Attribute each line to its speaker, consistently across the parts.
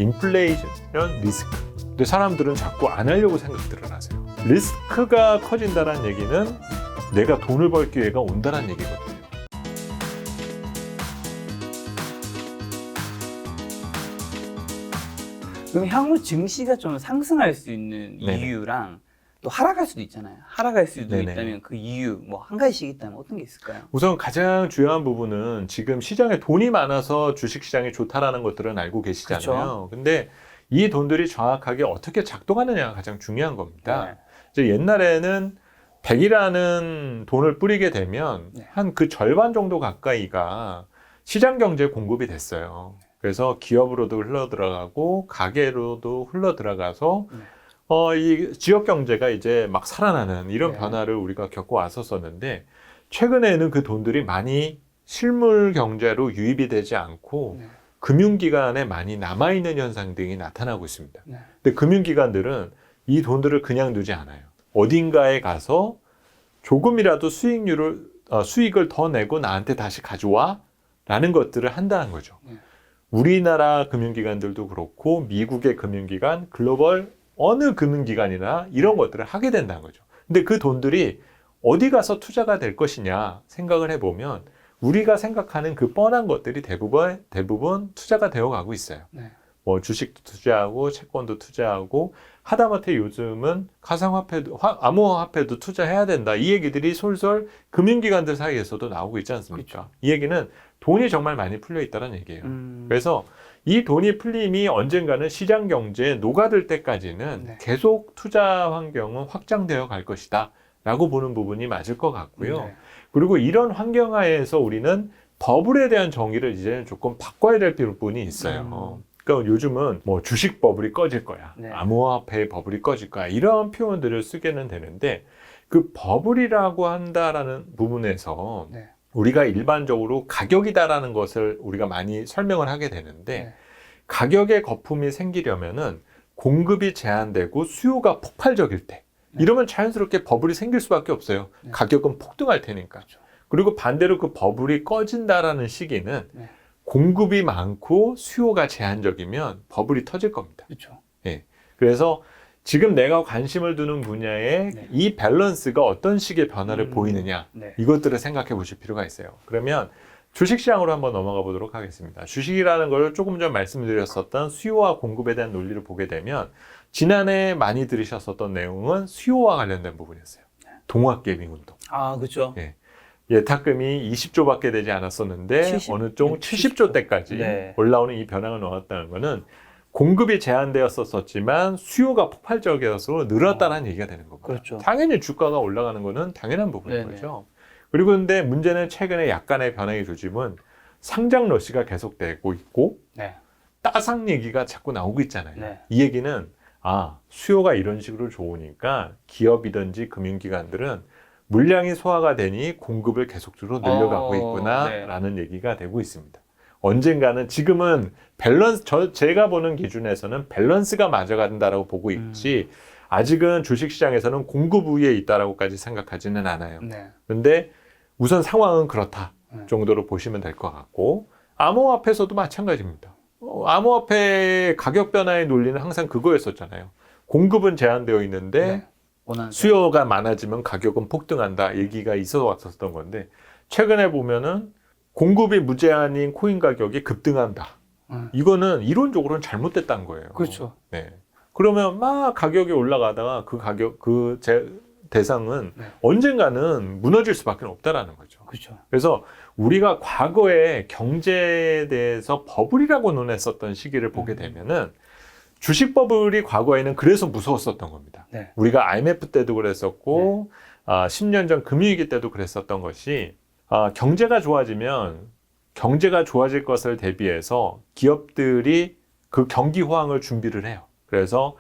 Speaker 1: 인플레이션 리스크. 근데 사람들은 자꾸 안 하려고 생각들을 하세요. 리스크가 커진다는 얘기는 내가 돈을 벌 기회가 온다는 얘기거든요.
Speaker 2: 그럼 향후 증시가 좀 상승할 수 있는
Speaker 1: 네네.
Speaker 2: 이유랑 또 하락할 수도 있잖아요. 하락할 수도
Speaker 1: 네네.
Speaker 2: 있다면 그 이유 뭐 한 가지씩 있다면 어떤 게 있을까요?
Speaker 1: 우선 가장 중요한 부분은 지금 시장에 돈이 많아서 주식시장이 좋다라는 것들은 알고 계시잖아요.
Speaker 2: 그렇죠.
Speaker 1: 근데 이 돈들이 정확하게 어떻게 작동하느냐가 가장 중요한 겁니다.
Speaker 2: 네.
Speaker 1: 이제 옛날에는 100이라는 돈을 뿌리게 되면
Speaker 2: 네.
Speaker 1: 한 그 절반 정도 가까이가 시장 경제에 공급이 됐어요. 그래서 기업으로도 흘러 들어가고 가게로도 흘러 들어가서
Speaker 2: 네.
Speaker 1: 이 지역 경제가 이제 막 살아나는 이런
Speaker 2: 네.
Speaker 1: 변화를 우리가 겪어 왔었었는데 최근에는 그 돈들이 많이 실물 경제로 유입이 되지 않고
Speaker 2: 네.
Speaker 1: 금융기관에 많이 남아있는 현상 등이 나타나고 있습니다.
Speaker 2: 네.
Speaker 1: 근데 금융기관들은 이 돈들을 그냥 두지 않아요. 어딘가에 가서 조금이라도 수익을 더 내고 나한테 다시 가져와 라는 것들을 한다는 거죠.
Speaker 2: 네.
Speaker 1: 우리나라 금융기관들도 그렇고 미국의 금융기관, 글로벌 어느 금융기관이나 이런 것들을 하게 된다는 거죠. 근데 그 돈들이 어디 가서 투자가 될 것이냐 생각을 해보면 우리가 생각하는 그 뻔한 것들이 대부분 투자가 되어 가고 있어요.
Speaker 2: 네.
Speaker 1: 뭐 주식도 투자하고 채권도 투자하고 하다못해 요즘은 가상화폐도 암호화폐도 투자해야 된다. 이 얘기들이 솔솔 금융기관들 사이에서도 나오고 있지 않습니까?
Speaker 2: 그렇죠.
Speaker 1: 이 얘기는 돈이 정말 많이 풀려 있다는 얘기예요.
Speaker 2: 음.
Speaker 1: 그래서 이 돈이 풀림이 언젠가는 시장 경제에 녹아들 때까지는
Speaker 2: 네.
Speaker 1: 계속 투자 환경은 확장되어 갈 것이다 라고 보는 부분이 맞을 것 같고요.
Speaker 2: 네.
Speaker 1: 그리고 이런 환경하에서 우리는 버블에 대한 정의를 이제는 조금 바꿔야 될 부분이 있어요. 그러니까 요즘은 뭐 주식 버블이 꺼질 거야.
Speaker 2: 네.
Speaker 1: 암호화폐 버블이 꺼질 거야. 이런 표현들을 쓰게는 되는데 그 버블이라고 한다라는 부분에서
Speaker 2: 네.
Speaker 1: 우리가 일반적으로 가격이다라는 것을 우리가 많이 설명을 하게 되는데
Speaker 2: 네.
Speaker 1: 가격의 거품이 생기려면은 공급이 제한되고 수요가 폭발적일 때
Speaker 2: 네.
Speaker 1: 이러면 자연스럽게 버블이 생길 수밖에 없어요.
Speaker 2: 네.
Speaker 1: 가격은 폭등할 테니까.
Speaker 2: 그렇죠.
Speaker 1: 그리고 반대로 그 버블이 꺼진다라는 시기는
Speaker 2: 네.
Speaker 1: 공급이 많고 수요가 제한적이면 버블이 터질 겁니다.
Speaker 2: 그렇죠.
Speaker 1: 그래서 지금 내가 관심을 두는 분야에
Speaker 2: 네.
Speaker 1: 이 밸런스가 어떤 식의 변화를 보이느냐
Speaker 2: 네.
Speaker 1: 이것들을 생각해 보실 필요가 있어요. 그러면 주식시장으로 한번 넘어가 보도록 하겠습니다. 주식이라는 걸 조금 전 말씀드렸었던 수요와 공급에 대한 논리를 보게 되면 지난해 많이 들으셨었던 내용은 수요와 관련된 부분이었어요. 동학개미 운동.
Speaker 2: 아, 그렇죠.
Speaker 1: 예. 예탁금이 20조밖에 되지 않았었는데
Speaker 2: 70,
Speaker 1: 어느 쪽 70조 대까지
Speaker 2: 네.
Speaker 1: 올라오는 이 변화가 나왔다는 것은 공급이 제한되었었지만 수요가 폭발적이어서 늘었다는 얘기가 되는 겁니다.
Speaker 2: 그렇죠.
Speaker 1: 당연히 주가가 올라가는 것은 당연한 부분인
Speaker 2: 네네.
Speaker 1: 거죠. 그리고 근데 문제는 최근에 약간의 변화의 조짐은 상장 러시가 계속되고 있고
Speaker 2: 네.
Speaker 1: 따상 얘기가 자꾸 나오고 있잖아요.
Speaker 2: 네.
Speaker 1: 이 얘기는 수요가 이런 식으로 좋으니까 기업이든지 금융기관들은 물량이 소화가 되니 공급을 계속적으로 늘려가고 있구나라는 얘기가 되고 있습니다. 언젠가는 지금은 제가 보는 기준에서는 밸런스가 맞아간다라고 보고 있지 아직은 주식시장에서는 공급 우위에 있다라고까지 생각하지는 않아요.
Speaker 2: 네.
Speaker 1: 근데 우선 상황은 그렇다
Speaker 2: 네.
Speaker 1: 정도로 보시면 될 것 같고 암호화폐에서도 마찬가지입니다. 암호화폐 가격 변화의 논리는 항상 그거였었잖아요. 공급은 제한되어 있는데
Speaker 2: 네. 원하는
Speaker 1: 수요가 많아지면 가격은 폭등한다 얘기가 있어 왔었던 건데 최근에 보면은 공급이 무제한인 코인 가격이 급등한다. 이거는 이론적으로는 잘못됐다는 거예요.
Speaker 2: 그렇죠.
Speaker 1: 네. 그러면 막 가격이 올라가다가 대상은
Speaker 2: 네.
Speaker 1: 언젠가는 무너질 수밖에 없다라는 거죠.
Speaker 2: 그렇죠.
Speaker 1: 그래서 우리가 과거에 경제에 대해서 버블이라고 논했었던 시기를 보게 되면은 주식 버블이 과거에는 그래서 무서웠었던 겁니다.
Speaker 2: 네.
Speaker 1: 우리가 IMF 때도 그랬었고 10년 전 금융위기 때도 그랬었던 것이 경제가 좋아지면 경제가 좋아질 것을 대비해서 기업들이 그 경기 호황을 준비를 해요. 그래서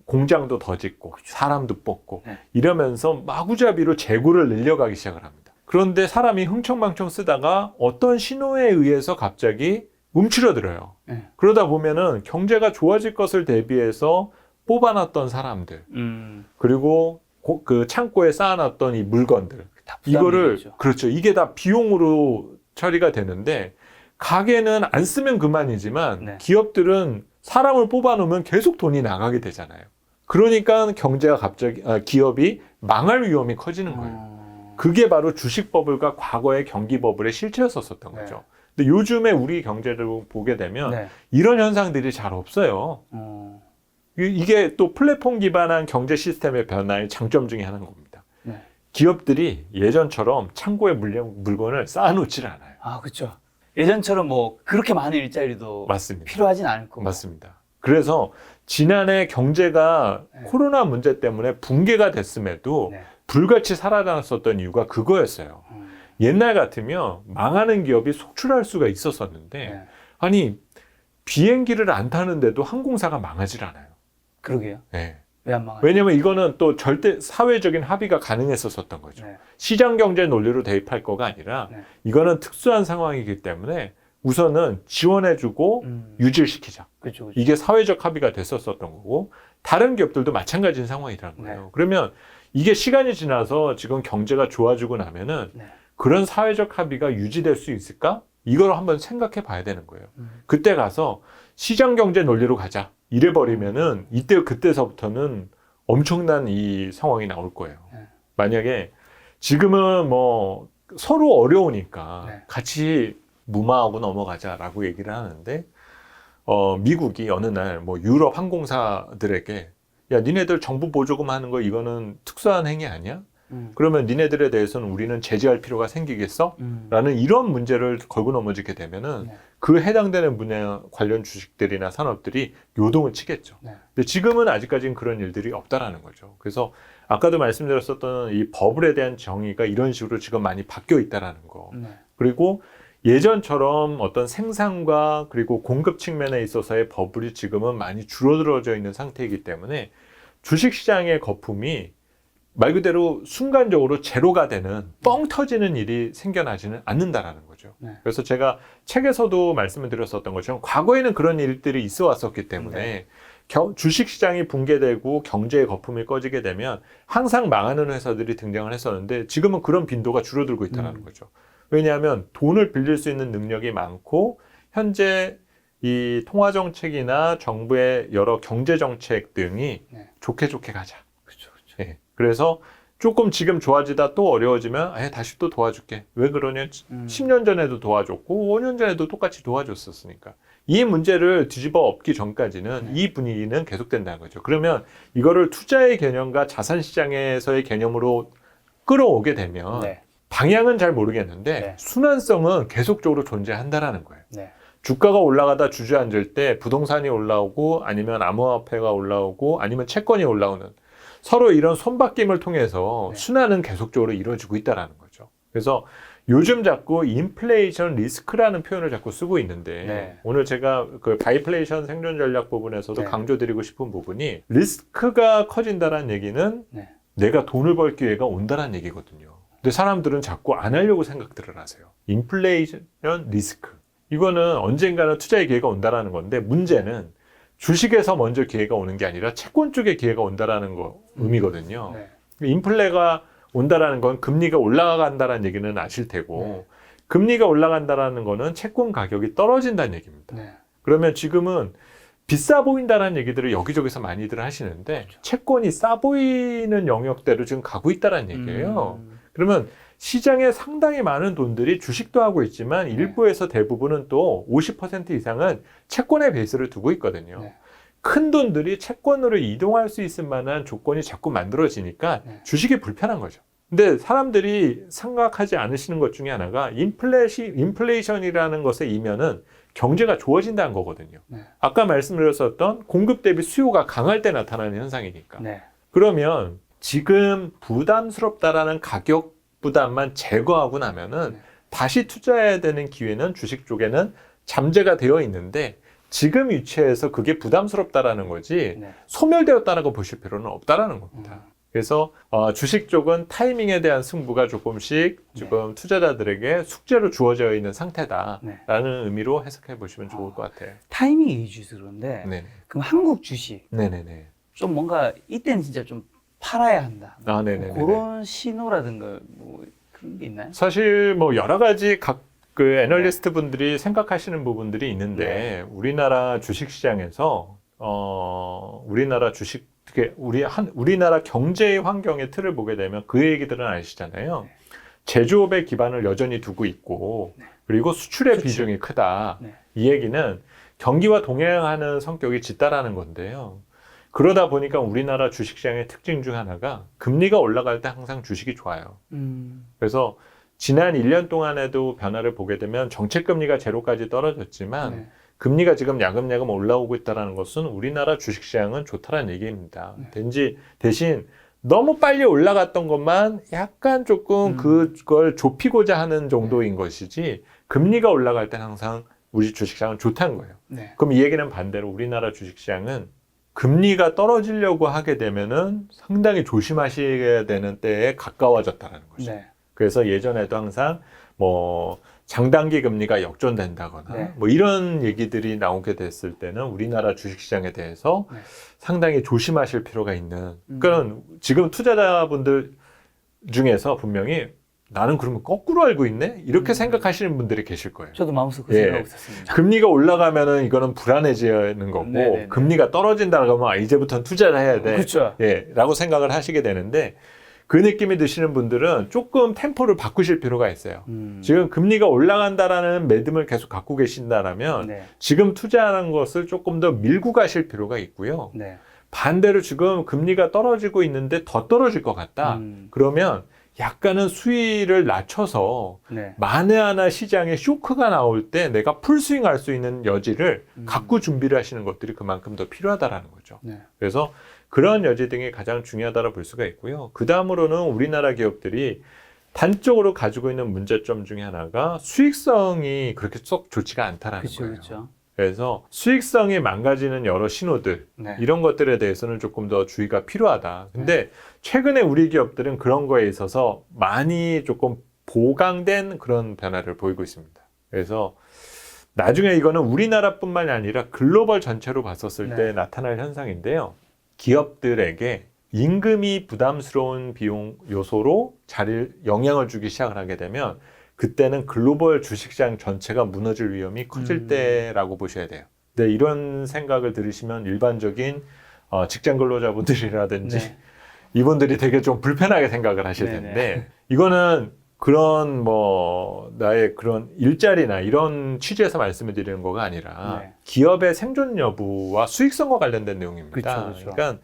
Speaker 1: 공장도 더 짓고 사람도 뽑고
Speaker 2: 네.
Speaker 1: 이러면서 마구잡이로 재고를 늘려가기 시작을 합니다. 그런데 사람이 흥청망청 쓰다가 어떤 신호에 의해서 갑자기 움츠러들어요.
Speaker 2: 네.
Speaker 1: 그러다 보면은 경제가 좋아질 것을 대비해서 뽑아놨던 사람들 그리고 그 창고에 쌓아놨던 이 물건들 이거를 그렇죠. 이게 다 비용으로 처리가 되는데 가게는 안 쓰면 그만이지만
Speaker 2: 네.
Speaker 1: 기업들은 사람을 뽑아놓으면 계속 돈이 나가게 되잖아요. 그러니까 경제가 갑자기 기업이 망할 위험이 커지는 거예요. 그게 바로 주식버블과 과거의 경기버블의 실체였었던 거죠. 근데 요즘에 우리 경제를 보게 되면 이런 현상들이 잘 없어요. 이게 또 플랫폼 기반한 경제 시스템의 변화의 장점 중에 하나인 겁니다. 기업들이 예전처럼 창고에 물건을 쌓아놓지를 않아요.
Speaker 2: 아, 그렇죠. 예전처럼 뭐 그렇게 많은 일자리도
Speaker 1: 맞습니다.
Speaker 2: 필요하진 않을 거고.
Speaker 1: 맞습니다. 그래서 지난해 경제가 코로나 문제 때문에 붕괴가 됐음에도 불같이 살아났었던 이유가 그거였어요. 옛날 같으면 망하는 기업이 속출할 수가 있었었는데 아니 비행기를 안 타는데도 항공사가 망하질 않아요.
Speaker 2: 그러게요.
Speaker 1: 네.
Speaker 2: 왜 안 망하죠?
Speaker 1: 왜냐면 이거는 또 절대 사회적인 합의가 가능했었던 거죠. 시장 경제 논리로 대입할 거가 아니라 이거는 특수한 상황이기 때문에 우선은 지원해주고 유지를 시키자.
Speaker 2: 그렇죠.
Speaker 1: 이게 사회적 합의가 됐었던 거고 다른 기업들도 마찬가지인 상황이라는 거예요. 그러면 이게 시간이 지나서 지금 경제가 좋아지고 나면은 그런 사회적 합의가 유지될 수 있을까? 이걸 한번 생각해 봐야 되는 거예요. 그때 가서 시장 경제 논리로 가자. 이래 버리면은 그때서부터는 엄청난 이 상황이 나올 거예요. 만약에 지금은 뭐 서로 어려우니까 같이 무마하고 넘어가자라고 얘기를 하는데 미국이 어느 날 뭐 유럽 항공사들에게 야 니네들 정부 보조금 하는 거 이거는 특수한 행위 아니야? 그러면 니네들에 대해서는 우리는 제재할 필요가 생기겠어? 라는 이런 문제를 걸고 넘어지게 되면은 그 해당되는 분야 관련 주식들이나 산업들이 요동을 치겠죠. 근데 지금은 아직까지는 그런 일들이 없다라는 거죠. 그래서 아까도 말씀드렸었던 이 버블에 대한 정의가 이런 식으로 지금 많이 바뀌어 있다라는 거. 그리고 예전처럼 어떤 생산과 그리고 공급 측면에 있어서의 버블이 지금은 많이 줄어들어져 있는 상태이기 때문에 주식시장의 거품이 말 그대로 순간적으로 제로가 되는 뻥 터지는 일이 생겨나지는 않는다라는 거죠. 그래서 제가 책에서도 말씀을 드렸었던 것처럼 과거에는 그런 일들이 있어 왔었기 때문에 주식시장이 붕괴되고 경제의 거품이 꺼지게 되면 항상 망하는 회사들이 등장을 했었는데 지금은 그런 빈도가 줄어들고 있다는 거죠. 왜냐하면 돈을 빌릴 수 있는 능력이 많고 현재 이 통화정책이나 정부의 여러 경제정책 등이 좋게 가자.
Speaker 2: 그렇죠.
Speaker 1: 예. 그래서 조금 지금 좋아지다 또 어려워지면 다시 또 도와줄게. 왜 그러냐? 10년 전에도 도와줬고 5년 전에도 똑같이 도와줬었으니까. 이 문제를 뒤집어 엎기 전까지는 이 분위기는 계속된다는 거죠. 그러면 이거를 투자의 개념과 자산시장에서의 개념으로 끌어오게 되면 방향은 잘 모르겠는데 순환성은 계속적으로 존재한다라는 거예요. 주가가 올라가다 주저앉을 때 부동산이 올라오고 아니면 암호화폐가 올라오고 아니면 채권이 올라오는 서로 이런 손바뀜을 통해서 순환은 계속적으로 이루어지고 있다는 거죠. 그래서 요즘 자꾸 인플레이션 리스크라는 표현을 자꾸 쓰고 있는데 오늘 제가 그 바이플레이션 생존 전략 부분에서도 강조드리고 싶은 부분이 리스크가 커진다는 얘기는 내가 돈을 벌 기회가 온다는 얘기거든요. 근데 사람들은 자꾸 안 하려고 생각들을 하세요. 인플레이션 리스크. 이거는 언젠가는 투자의 기회가 온다는 건데 문제는 주식에서 먼저 기회가 오는 게 아니라 채권 쪽에 기회가 온다라는 거 의미거든요. 인플레가 온다라는 건 금리가 올라간다라는 얘기는 아실 테고 금리가 올라간다라는 거는 채권 가격이 떨어진다는 얘기입니다. 그러면 지금은 비싸 보인다라는 얘기들을 여기저기서 많이들 하시는데 채권이 싸 보이는 영역대로 지금 가고 있다라는 얘기예요. 그러면 시장에 상당히 많은 돈들이 주식도 하고 있지만 일부에서 대부분은 또 50% 이상은 채권에 베이스를 두고 있거든요. 큰 돈들이 채권으로 이동할 수 있을 만한 조건이 자꾸 만들어지니까 주식이 불편한 거죠. 근데 사람들이 생각하지 않으시는 것 중에 하나가 인플레이션이라는 것의 이면은 경제가 좋아진다는 거거든요. 아까 말씀드렸었던 공급 대비 수요가 강할 때 나타나는 현상이니까. 그러면 지금 부담스럽다라는 가격 부담만 제거하고 나면은 다시 투자해야 되는 기회는 주식 쪽에는 잠재가 되어 있는데 지금 위치에서 그게 부담스럽다라는 거지 소멸되었다라고 보실 필요는 없다라는 겁니다. 그래서 주식 쪽은 타이밍에 대한 승부가 조금씩 지금 투자자들에게 숙제로 주어져 있는 상태다라는 의미로 해석해 보시면 좋을 것 같아요.
Speaker 2: 타이밍 위주에서 그런데 그럼 한국 주식 좀 뭔가 이때는 진짜 좀 팔아야 한다. 그런 신호라든가 뭐 그런 게 있나요?
Speaker 1: 사실 뭐 여러 가지 각 그 애널리스트 분들이 생각하시는 부분들이 있는데 우리나라 주식시장에서 우리나라 주식 특히 우리나라 경제 환경의 틀을 보게 되면 그 얘기들은 아시잖아요. 제조업의 기반을 여전히 두고 있고 그리고 수출의 비중이 크다. 이 얘기는 경기와 동행하는 성격이 짙다라는 건데요. 그러다 보니까 우리나라 주식시장의 특징 중 하나가 금리가 올라갈 때 항상 주식이 좋아요. 그래서 지난 1년 동안에도 변화를 보게 되면 정책금리가 제로까지 떨어졌지만 금리가 지금 야금야금 올라오고 있다는 것은 우리나라 주식시장은 좋다는 얘기입니다. 대신 너무 빨리 올라갔던 것만 약간 조금 그걸 좁히고자 하는 정도인 것이지 금리가 올라갈 땐 항상 우리 주식시장은 좋다는 거예요. 그럼 이 얘기는 반대로 우리나라 주식시장은 금리가 떨어지려고 하게 되면은 상당히 조심하셔야 되는 때에 가까워졌다는 거죠. 그래서 예전에도 항상 뭐 장단기 금리가 역전된다거나 뭐 이런 얘기들이 나오게 됐을 때는 우리나라 주식시장에 대해서 상당히 조심하실 필요가 있는 그러니까 지금 투자자분들 중에서 분명히 나는 그러면 거꾸로 알고 있네? 이렇게 생각하시는 분들이 계실 거예요.
Speaker 2: 저도 마음속으로 생각하고 있었습니다.
Speaker 1: 금리가 올라가면은 이거는 불안해지는 거고 금리가 떨어진다 그러면 이제부터는 투자를 해야 돼.
Speaker 2: 그렇죠.
Speaker 1: 라고 생각을 하시게 되는데 그 느낌이 드시는 분들은 조금 템포를 바꾸실 필요가 있어요. 지금 금리가 올라간다라는 믿음을 계속 갖고 계신다라면 지금 투자하는 것을 조금 더 밀고 가실 필요가 있고요. 반대로 지금 금리가 떨어지고 있는데 더 떨어질 것 같다. 그러면 약간은 수위를 낮춰서 만에 하나 시장에 쇼크가 나올 때 내가 풀스윙 할 수 있는 여지를 갖고 준비를 하시는 것들이 그만큼 더 필요하다라는 거죠. 그래서 그런 여지 등이 가장 중요하다고 볼 수가 있고요. 그 다음으로는 우리나라 기업들이 단적으로 가지고 있는 문제점 중에 하나가 수익성이 그렇게 썩 좋지가 않다라는 거예요. 그래서 수익성이 망가지는 여러 신호들 이런 것들에 대해서는 조금 더 주의가 필요하다. 근데 최근에 우리 기업들은 그런 거에 있어서 많이 조금 보강된 그런 변화를 보이고 있습니다. 그래서 나중에 이거는 우리나라뿐만이 아니라 글로벌 전체로 봤었을 때 나타날 현상인데요. 기업들에게 임금이 부담스러운 비용 요소로 영향을 주기 시작을 하게 되면 그때는 글로벌 주식시장 전체가 무너질 위험이 커질 때라고 보셔야 돼요. 네, 이런 생각을 들으시면 일반적인 직장 근로자분들이라든지 이분들이 되게 좀 불편하게 생각을 하실 텐데 이거는 그런 나의 그런 일자리나 이런 취지에서 말씀을 드리는 거가 아니라 기업의 생존 여부와 수익성과 관련된 내용입니다. 그러니까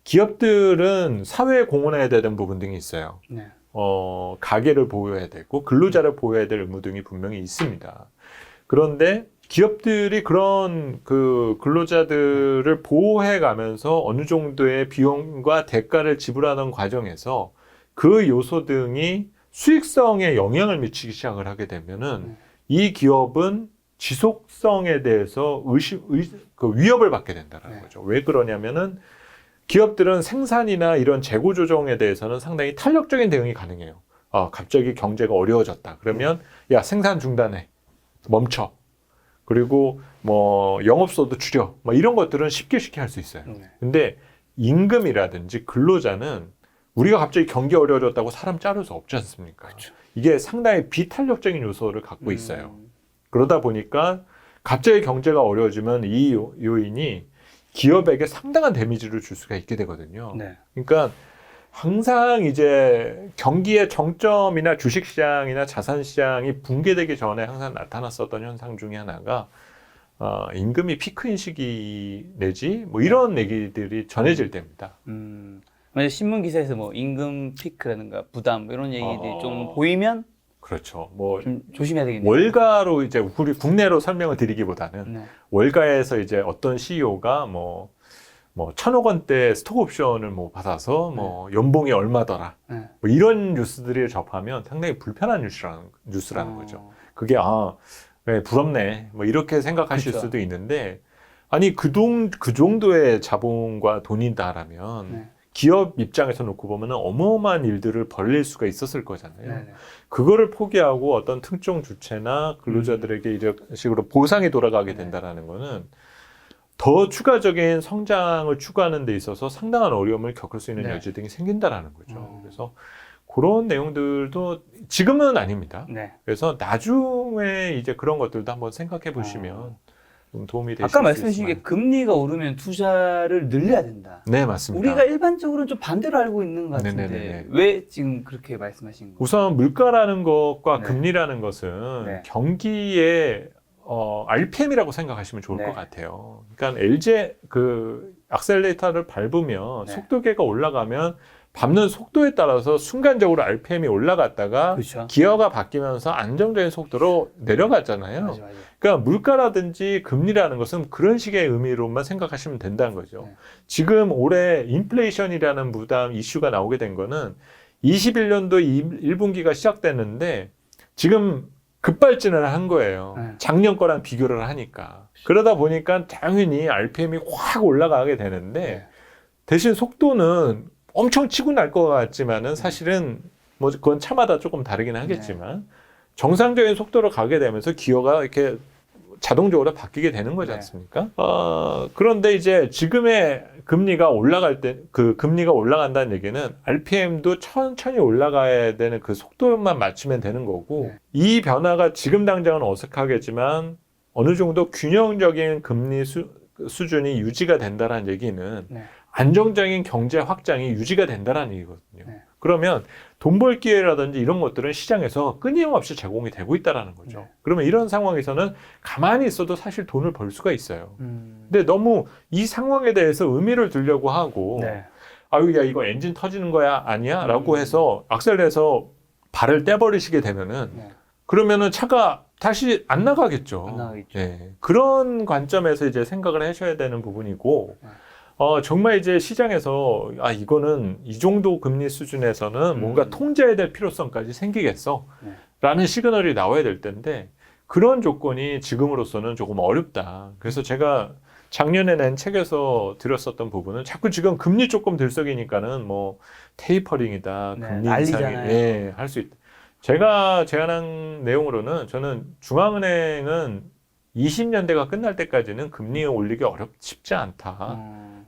Speaker 1: 기업들은 사회에 공헌해야 되는 부분 등이 있어요. 가게를 보호해야 되고 근로자를 보호해야 될 의무 등이 분명히 있습니다. 그런데 기업들이 그런 그 근로자들을 보호해 가면서 어느 정도의 비용과 대가를 지불하는 과정에서 그 요소 등이 수익성에 영향을 미치기 시작을 하게 되면은 이 기업은 지속성에 대해서 그 위협을 받게 된다는 거죠. 왜 그러냐면은 기업들은 생산이나 이런 재고 조정에 대해서는 상당히 탄력적인 대응이 가능해요. 갑자기 경제가 어려워졌다. 그러면 야, 생산 중단해. 멈춰. 그리고 영업소도 줄여. 이런 것들은 쉽게 할 수 있어요. 근데 임금이라든지 근로자는 우리가 갑자기 경기 어려워졌다고 사람 자를 수 없지 않습니까? 그렇죠. 이게 상당히 비탄력적인 요소를 갖고 있어요. 그러다 보니까 갑자기 경제가 어려워지면 이 요인이 기업에게 상당한 데미지를 줄 수가 있게 되거든요. 그러니까 항상 이제 경기의 정점이나 주식시장이나 자산시장이 붕괴되기 전에 항상 나타났었던 현상 중에 하나가 임금이 피크인 시기 내지 이런 얘기들이 전해질 때입니다.
Speaker 2: 만약 신문 기사에서 임금 피크라든가 부담 이런 얘기들이 좀 보이면
Speaker 1: 그렇죠.
Speaker 2: 좀 조심해야 되겠네요.
Speaker 1: 월가로 이제 우리 국내로 설명을 드리기보다는 월가에서 이제 어떤 CEO가 1,000억 원대 스톡 옵션을 받아서 연봉이 얼마더라. 이런 뉴스들을 접하면 상당히 불편한 뉴스라는 거죠. 그게 네, 부럽네. 이렇게 생각하실 수도 있는데 아니 그 정도의 자본과 돈이다라면 기업 입장에서 놓고 보면 어마어마한 일들을 벌릴 수가 있었을 거잖아요. 그거를 포기하고 어떤 특정 주체나 근로자들에게 이런 식으로 보상이 돌아가게 된다는 거는 더 추가적인 성장을 추구하는 데 있어서 상당한 어려움을 겪을 수 있는 여지 등이 생긴다라는 거죠. 그래서 그런 내용들도 지금은 아닙니다.
Speaker 2: 네.
Speaker 1: 그래서 나중에 이제 그런 것들도 한번 생각해 보시면 좀 도움이 되실 수 있을
Speaker 2: 아까 말씀하신 게 금리가 오르면 투자를 늘려야 된다.
Speaker 1: 네, 맞습니다.
Speaker 2: 우리가 일반적으로는 좀 반대로 알고 있는 것 같은데
Speaker 1: 네네네네.
Speaker 2: 왜 지금 그렇게 말씀하신 거예요?
Speaker 1: 우선 물가라는 것과
Speaker 2: 네.
Speaker 1: 금리라는 것은
Speaker 2: 네.
Speaker 1: 경기의 RPM이라고 생각하시면 좋을
Speaker 2: 네.
Speaker 1: 것 같아요. 그러니까 LG 그 악셀레이터를 밟으면
Speaker 2: 네.
Speaker 1: 속도계가 올라가면 밟는 속도에 따라서 순간적으로 RPM이 올라갔다가
Speaker 2: 그렇죠.
Speaker 1: 기어가 바뀌면서 안정적인 속도로 내려가잖아요.
Speaker 2: 맞아.
Speaker 1: 그러니까 물가라든지 금리라는 것은 그런 식의 의미로만 생각하시면 된다는 거죠.
Speaker 2: 네.
Speaker 1: 지금 올해 인플레이션이라는 부담 이슈가 나오게 된 거는 21년도 1분기가 시작됐는데 지금 급발진을 한 거예요.
Speaker 2: 네.
Speaker 1: 작년 거랑 비교를 하니까. 그러다 보니까 당연히 RPM이 확 올라가게 되는데
Speaker 2: 네.
Speaker 1: 대신 속도는 엄청 치고 날 것 같지만은 사실은 뭐 그건 차마다 조금 다르긴 하겠지만 정상적인 속도로 가게 되면서 기어가 이렇게 자동적으로 바뀌게 되는 거지 않습니까? 그런데 이제 지금의 금리가 올라갈 때, 그 금리가 올라간다는 얘기는 RPM도 천천히 올라가야 되는 그 속도만 맞추면 되는 거고,
Speaker 2: 네.
Speaker 1: 이 변화가 지금 당장은 어색하겠지만 어느 정도 균형적인 금리 수준이 유지가 된다는 얘기는
Speaker 2: 네.
Speaker 1: 안정적인 경제 확장이 유지가 된다는 얘기거든요.
Speaker 2: 네.
Speaker 1: 그러면 돈 벌 기회라든지 이런 것들은 시장에서 끊임없이 제공이 되고 있다는 거죠.
Speaker 2: 네.
Speaker 1: 그러면 이런 상황에서는 가만히 있어도 사실 돈을 벌 수가 있어요.
Speaker 2: 음.
Speaker 1: 근데 너무 이 상황에 대해서 의미를 두려고 하고
Speaker 2: 네.
Speaker 1: 아유 야 이거 엔진 터지는 거야 아니야? 라고 해서 악셀에서 발을 떼버리시게 되면은
Speaker 2: 네.
Speaker 1: 그러면은 차가 다시 안 나가겠죠.
Speaker 2: 안 나가겠죠.
Speaker 1: 예. 그런 관점에서 이제 생각을 하셔야 되는 부분이고
Speaker 2: 네.
Speaker 1: 정말 이제 시장에서 이거는 이 정도 금리 수준에서는 뭔가 통제해야 될 필요성까지 생기겠어
Speaker 2: 네.
Speaker 1: 라는 시그널이 나와야 될 텐데 그런 조건이 지금으로서는 조금 어렵다. 그래서 제가 작년에 낸 책에서 드렸었던 부분은 자꾸 지금 금리 조금 들썩이니까는 뭐 테이퍼링이다.
Speaker 2: 네,
Speaker 1: 금리
Speaker 2: 난리잖아요.
Speaker 1: 인상이 예, 할 수 있다. 제가 제안한 내용으로는 저는 중앙은행은 20년대가 끝날 때까지는 금리 올리기 쉽지 않다.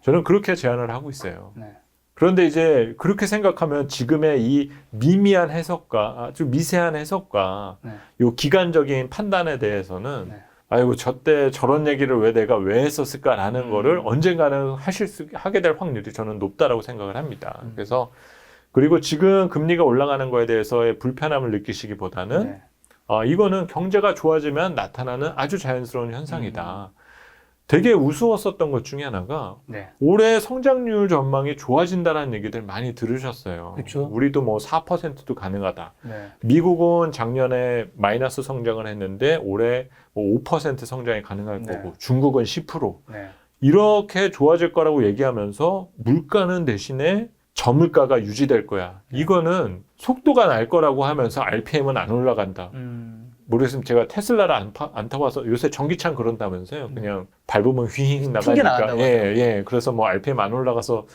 Speaker 1: 저는 그렇게 제안을 하고 있어요.
Speaker 2: 네.
Speaker 1: 그런데 이제 그렇게 생각하면 지금의 이 미미한 해석과 아주 미세한 해석과
Speaker 2: 네.
Speaker 1: 요 기간적인 판단에 대해서는
Speaker 2: 네.
Speaker 1: 아이고 저때 저런 얘기를 내가 왜 했었을까라는 거를 언젠가는 하게 될 확률이 저는 높다라고 생각을 합니다. 그래서 그리고 지금 금리가 올라가는 거에 대해서의 불편함을 느끼시기보다는
Speaker 2: 네.
Speaker 1: 이거는 경제가 좋아지면 나타나는 아주 자연스러운 현상이다. 되게 우스웠었던 것 중에 하나가
Speaker 2: 네.
Speaker 1: 올해 성장률 전망이 좋아진다는 얘기들 많이 들으셨어요.
Speaker 2: 그쵸.
Speaker 1: 우리도 뭐 4%도 가능하다.
Speaker 2: 네.
Speaker 1: 미국은 작년에 마이너스 성장을 했는데 올해 뭐 5% 성장이 가능할
Speaker 2: 네.
Speaker 1: 거고 중국은 10%.
Speaker 2: 네.
Speaker 1: 이렇게 좋아질 거라고 얘기하면서 물가는 대신에 저물가가 유지될 거야. 이거는 속도가 날 거라고 하면서 RPM은 안 올라간다. 모르겠으면 제가 테슬라를 안 타봐서 요새 전기차는 그런다면서요. 그냥 밟으면 휘잉 나가니까. 예. 그래서 뭐 RPM 안 올라가서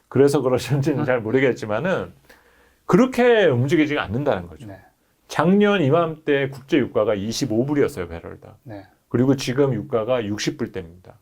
Speaker 1: 그래서 그러셨는지는 잘 모르겠지만은 그렇게 움직이지 않는다는 거죠.
Speaker 2: 네.
Speaker 1: 작년 이맘때 국제 유가가 25불이었어요, 배럴당.
Speaker 2: 네.
Speaker 1: 그리고 지금 유가가 60불대입니다.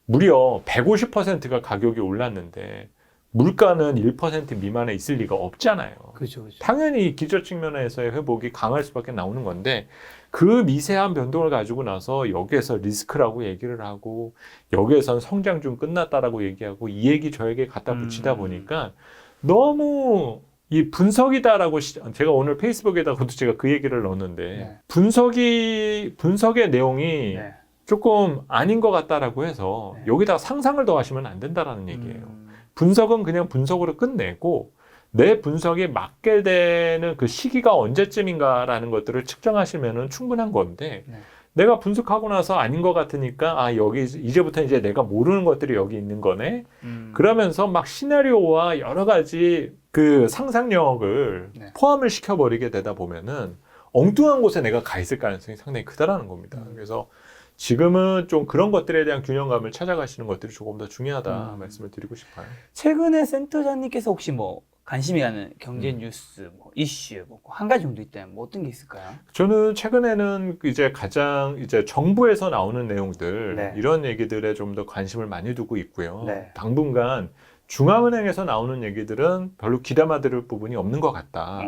Speaker 1: 무려 150%가 가격이 올랐는데 물가는 1% 미만에 있을 리가 없잖아요.
Speaker 2: 그렇죠.
Speaker 1: 당연히 기저 측면에서의 회복이 강할 수밖에 나오는 건데 그 미세한 변동을 가지고 나서 여기에서 리스크라고 얘기를 하고 여기에선 성장 중 끝났다라고 얘기하고 이 얘기 저 얘기 갖다 붙이다 보니까 너무 이 분석이다라고 제가 오늘 페이스북에다가도 제가 그 얘기를 넣었는데 분석의 내용이 조금 아닌 것 같다라고 해서 여기다가 상상을 더하시면 안 된다라는 얘기예요. 분석은 그냥 분석으로 끝내고 내 분석에 맞게 되는 그 시기가 언제쯤인가라는 것들을 측정하시면 충분한 건데 내가 분석하고 나서 아닌 것 같으니까 여기 이제부터 이제 내가 모르는 것들이 여기 있는 거네. 그러면서 막 시나리오와 여러 가지 그 상상력을 포함을 시켜버리게 되다 보면은 엉뚱한 곳에 내가 가 있을 가능성이 상당히 크다라는 겁니다. 그래서 지금은 좀 그런 것들에 대한 균형감을 찾아가시는 것들이 조금 더 중요하다 말씀을 드리고 싶어요.
Speaker 2: 최근에 센터장님께서 혹시 뭐 관심이 가는 경제 뉴스, 뭐 이슈, 뭐 한 가지 정도 있다면 뭐 어떤 게 있을까요?
Speaker 1: 저는 최근에는 이제 가장 이제 정부에서 나오는 내용들 이런 얘기들에 좀 더 관심을 많이 두고 있고요. 당분간 중앙은행에서 나오는 얘기들은 별로 귀담아 들을 부분이 없는 것 같다.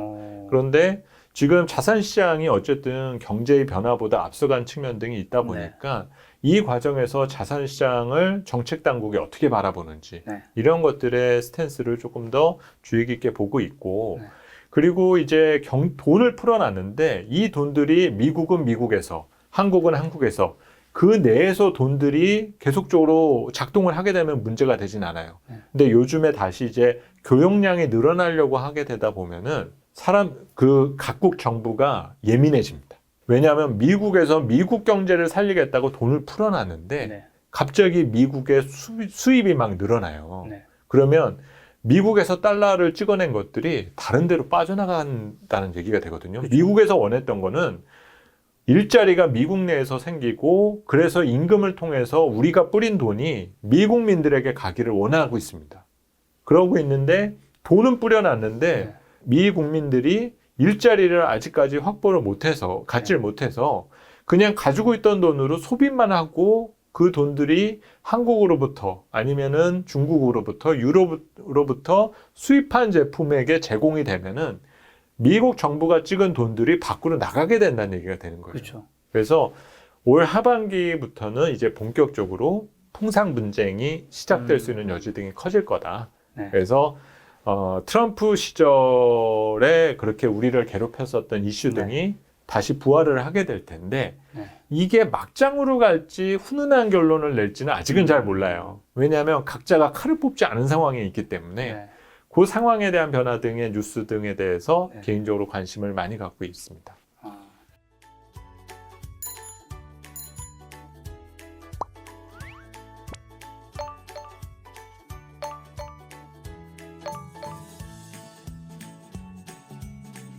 Speaker 1: 그런데 지금 자산시장이 어쨌든 경제의 변화보다 앞서간 측면 등이 있다 보니까 이 과정에서 자산시장을 정책당국이 어떻게 바라보는지 이런 것들의 스탠스를 조금 더 주의 깊게 보고 있고 그리고 이제 돈을 풀어놨는데 이 돈들이 미국은 미국에서 한국은 한국에서 그 내에서 돈들이 계속적으로 작동을 하게 되면 문제가 되진 않아요. 근데 요즘에 다시 이제 교역량이 늘어나려고 하게 되다 보면은 각국 정부가 예민해집니다. 왜냐하면 미국에서 미국 경제를 살리겠다고 돈을 풀어놨는데 갑자기 미국의 수입이 막 늘어나요. 그러면 미국에서 달러를 찍어낸 것들이 다른 데로 빠져나간다는 얘기가 되거든요. 그렇죠. 미국에서 원했던 거는 일자리가 미국 내에서 생기고 그래서 임금을 통해서 우리가 뿌린 돈이 미국민들에게 가기를 원하고 있습니다. 그러고 있는데 돈은 뿌려놨는데 미 국민들이 일자리를 아직까지 확보를 못해서 갖지를 못해서 그냥 가지고 있던 돈으로 소비만 하고 그 돈들이 한국으로부터 아니면은 중국으로부터 유럽으로부터 수입한 제품에게 제공이 되면은 미국 정부가 찍은 돈들이 밖으로 나가게 된다는 얘기가 되는 거예요.
Speaker 2: 그렇죠.
Speaker 1: 그래서 올 하반기부터는 이제 본격적으로 통상 분쟁이 시작될 수 있는 여지 등이 커질 거다. 그래서 트럼프 시절에 그렇게 우리를 괴롭혔었던 이슈 등이 다시 부활을 하게 될 텐데 이게 막장으로 갈지 훈훈한 결론을 낼지는 아직은 잘 몰라요. 왜냐하면 각자가 칼을 뽑지 않은 상황에 있기 때문에 그 상황에 대한 변화 등의 뉴스 등에 대해서 개인적으로 관심을 많이 갖고 있습니다.